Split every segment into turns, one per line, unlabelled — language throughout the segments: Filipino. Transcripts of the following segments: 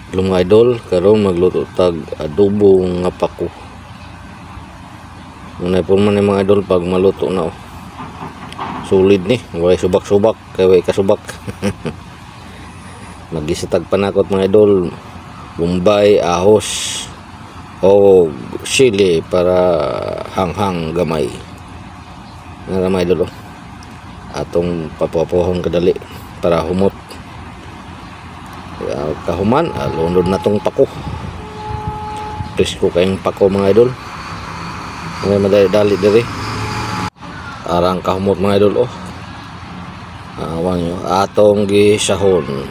Mga idol, karon magluto tag adobo nga pako. Unay po man mga idol pag maluto na Solid ni, way subak-subak kay way kasubak. Nagisatag panakot mga idol, Bombay, ahos o sili para hanghang gamay. Nga mga idol atong papapuhon kadali para humot. Kahuman, lunod na tong pako. Presko kayong pako mga idol. May madali-dali diri. Arang kahumot mga idol awan nyo, atong gisahon.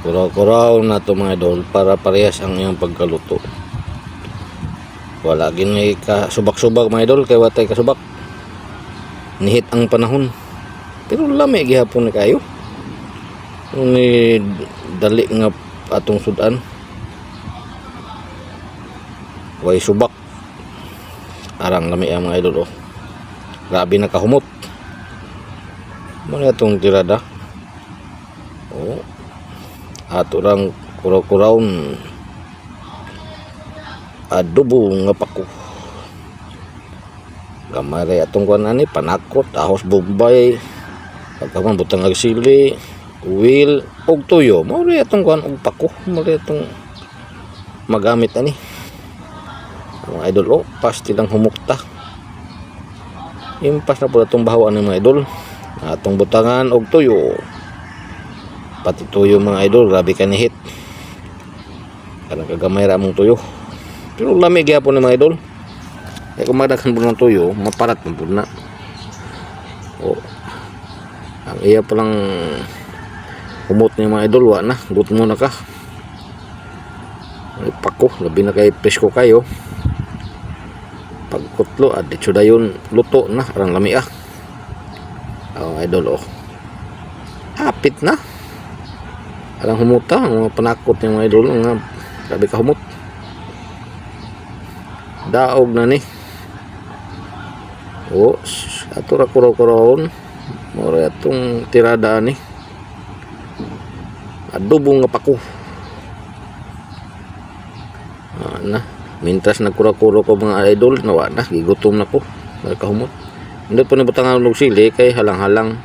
Kuraw-kuraw na to mga idol para parehas ang iyang pagkaluto. Wala gini ka subak-subak mga idol kay watay kasubak. Nihit ang panahon. Pero lami gihapon ni kayo. Ni dali nga atong sudan. Way subak. Arang lami ang mga idol Grabe na kahumot. Muna itong tirada. Ato lang kuraw-kurawon adobo nga pako. Gamay atong kuan ani panakot, ahos Bombay, pagkaman butang ag sili, uwil og tuyo. Mao ri atong kuan og pako, mao ri atong magamit ani. Mga idol pasti lang humukta. Impas na po itong bahawaan ng mga idol. Atong butangan og tuyo. Pati tuyo mga idol, grabe kanihit. Kanang kagamay ra mong tuyo. Pero lamig gyapon ng mga idol. Kaya kung magdaghan po ng tuyo, maparat man po na. Ang iya palang humot niya mga idol, na gut mo na ka. Ay pako, labi na kay presko kayo. Pagkutlo at dito dayon luto na arang lami idol hapit na arang humuta ang mga panakot ng mga idol nga grabe ka humot daog na ni ato ra kuraw-kurawon mora atong tirada ni adobo nga pako na. Mintas nagkura-kura ko mga idol, nawa na, gigutom na ko, kahumot. Hindi po nibutangan ng sili, kay halang-halang.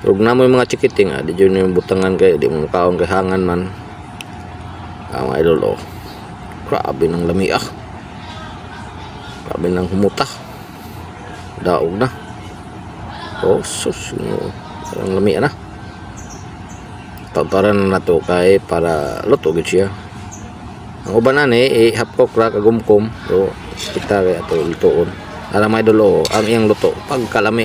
Pero na mo yung mga chikiting, di dyan yung butangan kay, di mo makaon kay hangan man. Mga idol, grabe ng lami grabe ng humuta. Daog na. Sus, ang lami na. Tataran na to kay para luto gid siya. Ang uban ani hapkok ra kagumkom so kita kay ato lutoon. Alam mga idol ang iyang luto pagkalami.